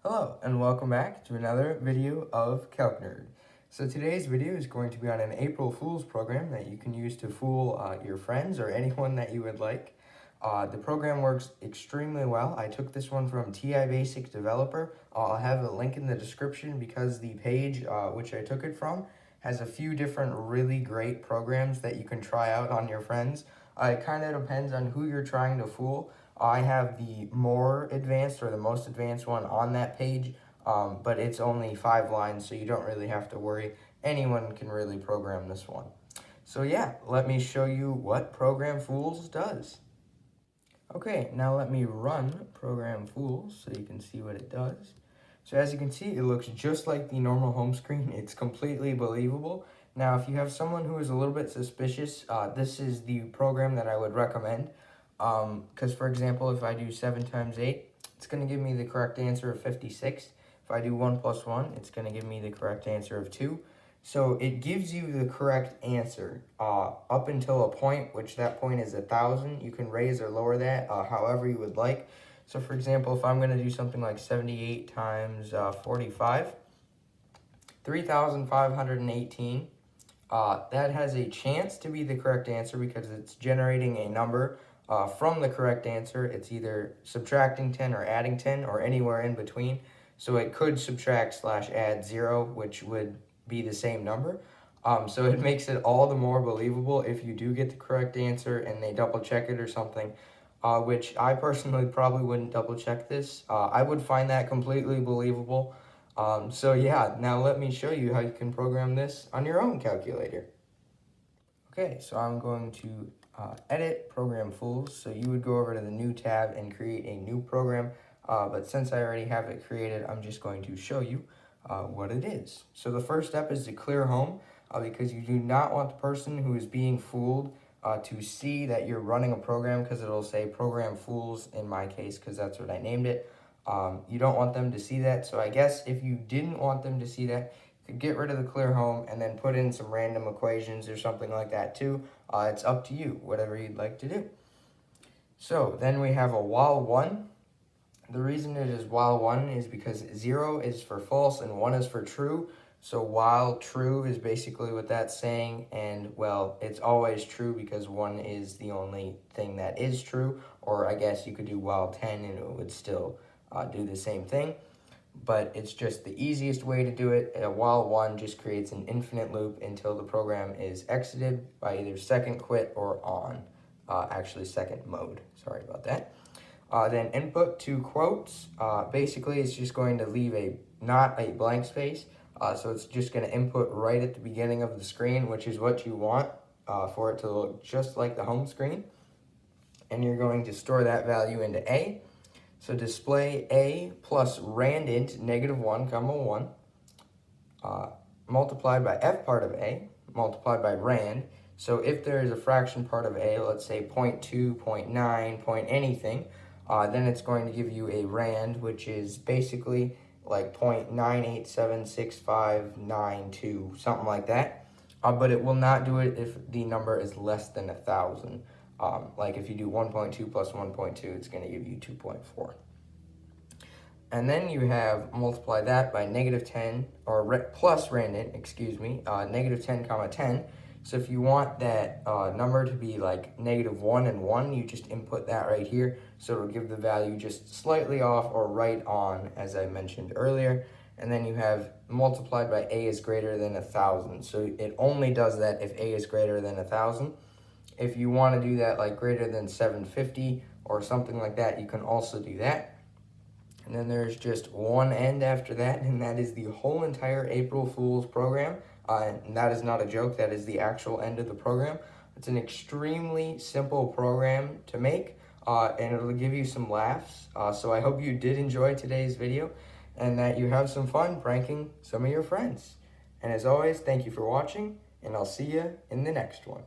Hello and welcome back to another video of Calc Nerd. So today's video is going to be on an April Fool's program that you can use to fool your friends or anyone that you would like. The program works extremely well. I took this one from TI Basic Developer. I'll have a link in the description because the page which I took it from has a few different really great programs that you can try out on your friends. It kind of depends on who you're trying to fool. I have the more advanced or the most advanced one on that page, but it's only 5 lines, so you don't really have to worry. Anyone can really program this one. So yeah, let me show you what Program Fools does. Okay, now let me run Program Fools so you can see what it does. So as you can see, it looks just like the normal home screen. It's completely believable. Now, if you have someone who is a little bit suspicious, this is the program that I would recommend. Because, for example, if I do 7 times 8, it's going to give me the correct answer of 56. If I do 1 plus 1, it's going to give me the correct answer of 2. So it gives you the correct answer up until a point, which that point is 1,000. You can raise or lower that however you would like. So, for example, if I'm going to do something like 78 times 45, 3,518. That has a chance to be the correct answer because it's generating a number from the correct answer. It's either subtracting 10 or adding 10 or anywhere in between. So it could subtract / add 0, which would be the same number. So it makes it all the more believable if you do get the correct answer and they double check it or something, which I personally probably wouldn't double check this. I would find that completely believable. So yeah, now let me show you how you can program this on your own calculator. Okay, so I'm going to edit Program Fools. So you would go over to the new tab and create a new program. But since I already have it created, I'm just going to show you what it is. So the first step is to clear home because you do not want the person who is being fooled to see that you're running a program, because it'll say Program Fools in my case because that's what I named it. You don't want them to see that. So I guess if you didn't want them to see that, you could get rid of the clear home and then put in some random equations or something like that too. It's up to you, whatever you'd like to do. So then we have a while 1. The reason it is while 1 is because 0 is for false and 1 is for true. So while true is basically what that's saying, and well, it's always true because 1 is the only thing that is true. Or I guess you could do while 10 and it would still do the same thing. But it's just the easiest way to do it. While 1 just creates an infinite loop until the program is exited by either second quit or on. Actually second mode, sorry about that. Then input to quotes, basically it's just going to leave not a blank space. So it's just going to input right at the beginning of the screen, which is what you want for it to look just like the home screen. And you're going to store that value into A. So display A plus randint -1, 1, multiplied by f part of A, multiplied by rand. So if there is a fraction part of A, let's say 0.2, 0.9, point anything, then it's going to give you a rand, which is basically like 0.9876592, something like that. But it will not do it if the number is less than 1,000. Like if you do 1.2 plus 1.2, it's going to give you 2.4. And then you have multiply that by -10, or plus randint, -10 comma 10. So if you want that number to be like -1 and 1, you just input that right here. So it'll give the value just slightly off or right on, as I mentioned earlier. And then you have multiplied by A is greater than 1,000. So it only does that if A is greater than 1,000. If you want to do that like greater than 750 or something like that, you can also do that. And then there's just one end after that, and that is the whole entire April Fool's program. And that is not a joke, that is the actual end of the program. It's an extremely simple program to make, and it'll give you some laughs. So I hope you did enjoy today's video, and that you have some fun pranking some of your friends. And as always, thank you for watching, and I'll see you in the next one.